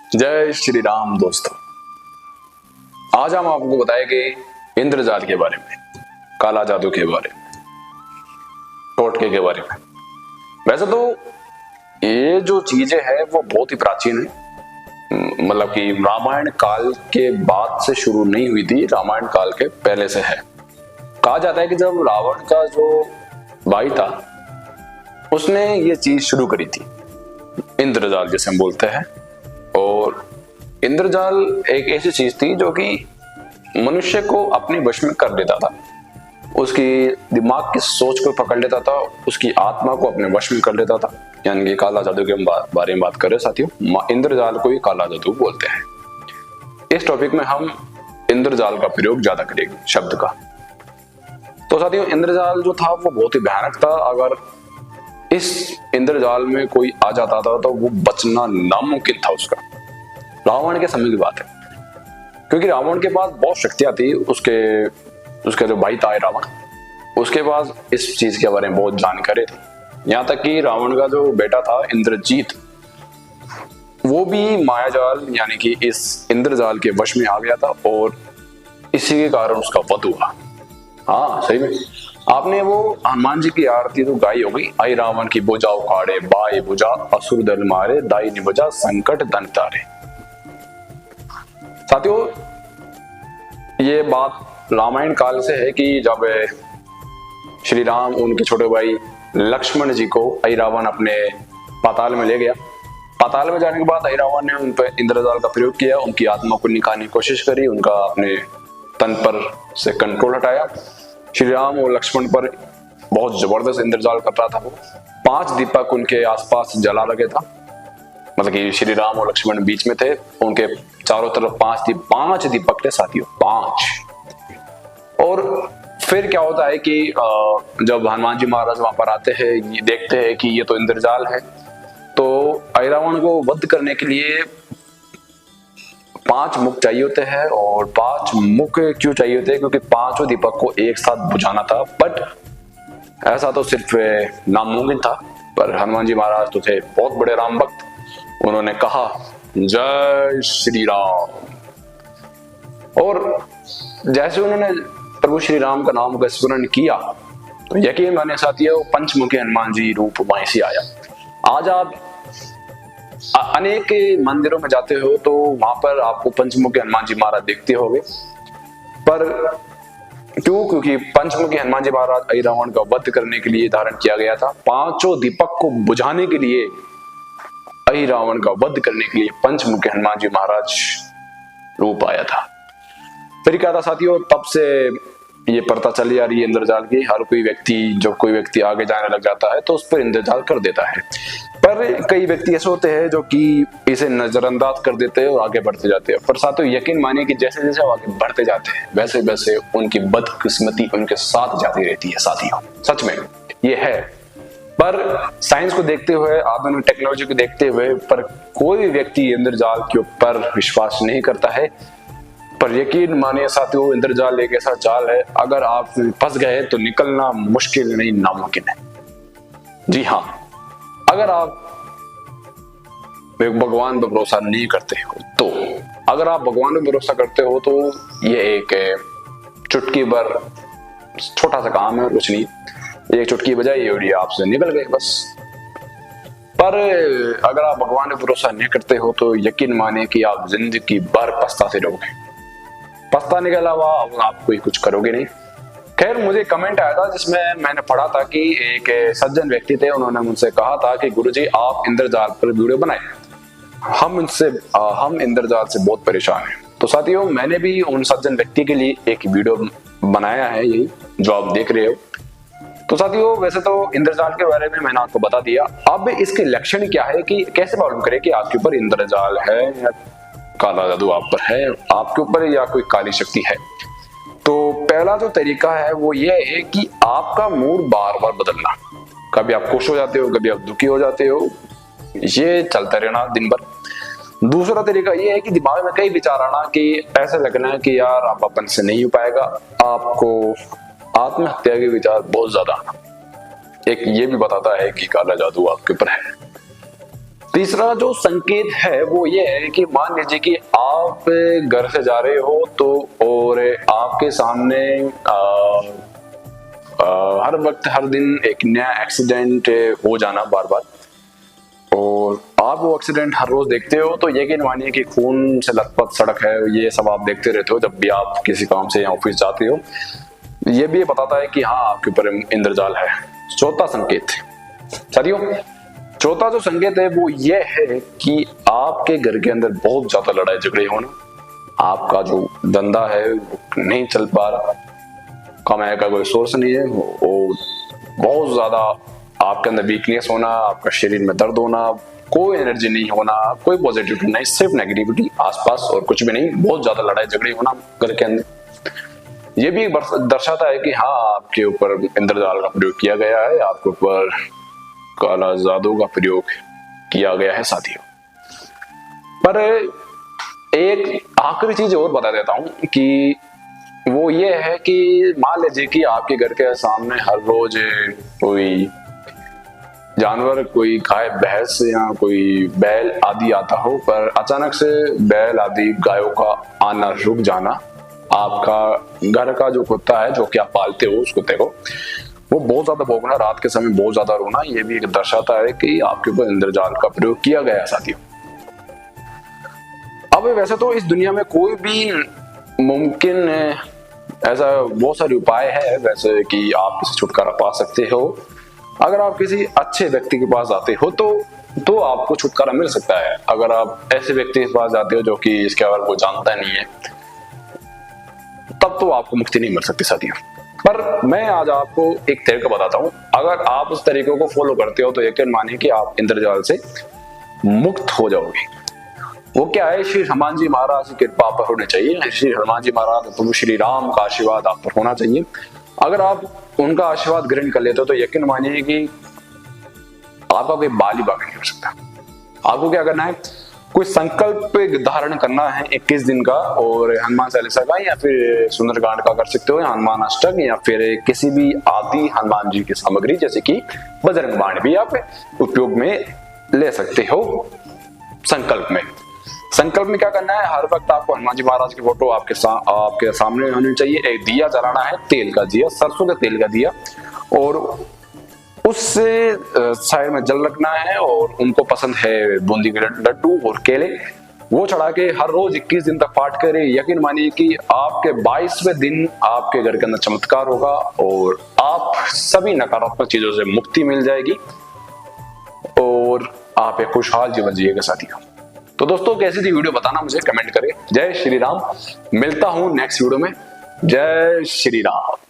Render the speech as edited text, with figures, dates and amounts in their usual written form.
जय श्री राम दोस्तों। आज हम आपको बताएंगे इंद्रजाल के बारे में, काला जादू के बारे में, टोटके के बारे में। वैसे तो ये जो चीजें हैं वो बहुत ही प्राचीन है, मतलब कि रामायण काल के बाद से शुरू नहीं हुई थी, रामायण काल के पहले से है। कहा जाता है कि जब रावण का जो भाई था उसने ये चीज शुरू करी थी, इंद्रजाल जिसे हम बोलते हैं। और इंद्रजाल एक ऐसी चीज थी जो कि मनुष्य को अपने वश में कर लेता था, उसकी दिमाग की सोच को पकड़ लेता था, उसकी आत्मा को अपने वश में कर लेता था। यानी कि काला जादू के बारे में बात कर रहे साथियों, इंद्रजाल को ही काला जादू बोलते हैं। इस टॉपिक में हम इंद्रजाल का प्रयोग ज्यादा करेंगे, शब्द का। तो साथियों, इंद्रजाल जो था वो बहुत ही भयानक था। अगर इस इंद्रजाल में कोई आ जाता था तो वो बचना नामुमकिन था उसका। रावण के समय की बात है, क्योंकि रावण के पास बहुत शक्तियां थी। उसके जो भाई था रावण, उसके पास इस चीज के बारे में बहुत जानकारी थी। यहाँ तक कि रावण का जो बेटा था इंद्रजीत, वो भी मायाजाल यानी कि इस इंद्रजाल के वश में आ गया था और इसी के कारण उसका वध हुआ। हाँ, सही में आपने वो हनुमान जी की आरती तो गाई होगी, आई रावण की भुजा उखाड़े, बाई भुजा असुर दल मारे, दाई निभुजा संकट दन तारे। साथियों, ये बात रामायण काल से है कि जब श्री राम उनके छोटे भाई लक्ष्मण जी को आई रावण अपने पाताल में ले गया। पाताल में जाने के बाद आई रावण ने उन पर इंद्रजाल का प्रयोग किया, उनकी आत्मा को निकालने की कोशिश करी, उनका अपने तन पर से कंट्रोल हटाया। श्री राम और लक्ष्मण पर बहुत जबरदस्त इंद्रजाल कर रहा था वो। 5 दीपक उनके आसपास जला लगे था, मतलब कि श्री राम और लक्ष्मण बीच में थे, उनके चारों तरफ 5 दीपक थे साथियों, 5। और फिर क्या होता है कि जब हनुमान जी महाराज वहां पर आते हैं, ये देखते हैं कि ये तो इंद्रजाल है, तो रावण को वध करने के लिए 5 मुख चाहिए होते हैं। और 5 मुख क्यों चाहिए होते हैं? क्योंकि 5 दीपक को एक साथ बुझाना था। बट ऐसा तो सिर्फ नामुमकिन था। पर हनुमान जी महाराज तो थे बहुत बड़े राम भक्त, उन्होंने कहा जय श्री राम। और जैसे उन्होंने प्रभु श्री राम का नाम का स्मरण किया तो यकीन माने साथियों, पंचमुखी हनुमान जी रूप वहीं से आया। आज आप अनेक मंदिरों में जाते हो तो वहां पर आपको पंचमुखी हनुमान जी महाराज देखते होंगे। पर क्यों? क्योंकि पंचमुखी हनुमान जी महाराज आई रावण का वध करने के लिए धारण किया गया था। 5 दीपक को बुझाने के लिए, आई रावण का वध करने के लिए पंचमुखी हनुमान जी महाराज रूप आया था। फिर क्या था साथियों, तब से ये प्रथा चली आ रही है इंद्रजाल की। हर कोई व्यक्ति, जब कोई व्यक्ति आगे जाने लग जाता है तो उस पर इंद्रजाल कर देता है। पर कई व्यक्ति ऐसे होते हैं जो कि इसे नजरअंदाज कर देते हैं और आगे बढ़ते जाते हैं। पर साथियों, यकीन मानिए कि जैसे जैसे वो आगे बढ़ते जाते हैं वैसे वैसे उनकी बदकिस्मती उनके साथ जाती रहती है साथियों। सच में ये है। पर साइंस को देखते हुए, आधुनिक टेक्नोलॉजी को देखते हुए, पर कोई भी व्यक्ति इंद्रजाल के ऊपर विश्वास नहीं करता है। पर यकीन मानिए साथियों, इंद्रजाल एक ऐसा जाल है, अगर आप फंस गए तो निकलना मुश्किल नहीं, नामुमकिन है। जी हाँ, अगर आप भगवान पर भरोसा नहीं करते हो तो, अगर आप भगवान पर भरोसा करते हो तो ये एक चुटकी भर छोटा सा काम है और कुछ नहीं। एक चुटकी बजाई और ये आपसे निकल गए बस। पर अगर आप भगवान पर भरोसा नहीं करते हो तो यकीन मानिए कि आप जिंदगी भर पछताते रहोगे। पछताने के अलावा आप कोई कुछ करोगे नहीं। खैर, मुझे कमेंट आया था जिसमें मैंने पढ़ा था कि एक सज्जन व्यक्ति थे, उन्होंने मुझसे कहा था कि गुरुजी आप इंद्रजाल पर वीडियो बनाए, हम इंद्रजाल से बहुत परेशान हैं। तो साथियों, मैंने भी उन सज्जन व्यक्ति के लिए एक वीडियो बनाया है, यही जो आप देख रहे हो। तो साथियों, वैसे तो इंद्रजाल के बारे में मैंने आपको बता दिया। अब इसके लक्षण क्या है, कि कैसे मालूम करें कि आपके ऊपर इंद्रजाल है या काला जादू आप पर है, आपके ऊपर या कोई काली शक्ति है। तो पहला जो तरीका है वो ये है कि आपका मूड बार बार बदलना। कभी आप खुश हो जाते हो, कभी आप दुखी हो जाते हो, ये चलता रहना दिन भर। दूसरा तरीका ये है कि दिमाग में कई विचार आना, कि ऐसे लगना कि यार आप अपन से नहीं हो पाएगा, आपको आत्महत्या के विचार बहुत ज्यादा आना। एक ये भी बताता है कि काला जादू आपके ऊपर है। तीसरा जो संकेत है वो ये है कि मान लीजिए कि आप घर से जा रहे हो तो और आपके सामने हर वक्त हर दिन एक नया एक्सीडेंट हो जाना बार बार, और आप वो एक्सीडेंट हर रोज देखते हो तो यकीन मानिए कि खून से लथपथ सड़क है, ये सब आप देखते रहते हो जब भी आप किसी काम से या ऑफिस जाते हो। ये भी बताता है कि हाँ आपके ऊपर इंद्रजाल है। चौथा संकेत साथियों, चौथा जो संकेत है वो ये है कि आपके घर के अंदर बहुत ज्यादा लड़ाई झगड़े होना, आपका जो धंधा है वो नहीं चल पा रहा, कमाई का कोई सोर्स नहीं है, और बहुत ज्यादा आपके अंदर वीकनेस होना, आपका शरीर में दर्द होना, कोई एनर्जी नहीं होना, कोई पॉजिटिविटी नहीं, सिर्फ नेगेटिविटी आसपास और कुछ भी नहीं, बहुत ज्यादा लड़ाई झगड़े होना घर के अंदर। ये भी दर्शाता है कि हाँ आपके ऊपर इंद्रजाल का प्रयोग किया गया है, आपके ऊपर काला जादू का प्रयोग किया गया है साथियों। पर एक आखिरी चीज और बता देता हूं कि वो ये है कि मान लीजिए कि आपके घर के सामने हर रोज कोई जानवर, कोई गाय भैंस या कोई बैल आदि आता हो, पर अचानक से बैल आदि गायों का आना रुक जाना, आपका घर का जो कुत्ता है जो कि आप पालते हो उस कुत्ते को वो बहुत ज्यादा भौंकना, रात के समय बहुत ज्यादा रोना, ये भी दर्शाता है कि आपके ऊपर इंद्रजाल का प्रयोग किया गया है साथियों। अब वैसे तो इस दुनिया में कोई भी मुमकिन ऐसा बहुत सारे उपाय है वैसे कि आप इसे छुटकारा पा सकते हो। अगर आप किसी अच्छे व्यक्ति के पास जाते हो तो आपको छुटकारा मिल सकता है। अगर आप ऐसे व्यक्ति के पास जाते हो जो कि इसके बारे में कोई जानता नहीं है, तब तो आपको मुक्ति नहीं मिल सकती साथियों। पर मैं आज आपको एक तरीका बताता हूं, अगर आप उस तरीके को फॉलो करते हो तो यकीन मानिए कि आप इंद्रजाल से मुक्त हो जाओगे। वो क्या है, श्री हनुमान जी महाराज की कृपा आप पर होनी चाहिए। श्री हनुमान जी महाराज प्रभु श्री राम का आशीर्वाद आप पर होना चाहिए। अगर आप उनका आशीर्वाद ग्रहण कर लेते हो तो यकीन मानिए कि आपका कोई बाल ही बाकी नहीं हो सकता। आपको क्या करना है, कोई संकल्प धारण करना है 21 दिन का, और हनुमान चालीसा का या फिर सुंदरकांड का कर सकते हो, या हनुमान अष्टक, या फिर किसी भी आदि हनुमान जी की सामग्री जैसे कि बजरंग बाण भी आप उपयोग में ले सकते हो। संकल्प में क्या करना है, हर वक्त आपको हनुमान जी महाराज की फोटो आपके सामने होनी चाहिए। एक दिया जलाना है, तेल का दिया, सरसों के तेल का दिया, और उससे साइड में जल रखना है, और उनको पसंद है बूंदी के लड्डू और केले, वो चढ़ा के हर रोज 21 दिन तक पाठ करें। यकीन मानिए कि आपके 22वें दिन आपके घर के अंदर चमत्कार होगा और आप सभी नकारात्मक चीजों से मुक्ति मिल जाएगी और आप एक खुशहाल जीवन जिएगा साथियों। तो दोस्तों कैसी थी वीडियो बताना मुझे कमेंट करें। जय श्री राम, मिलता हूं नेक्स्ट वीडियो में। जय श्री राम।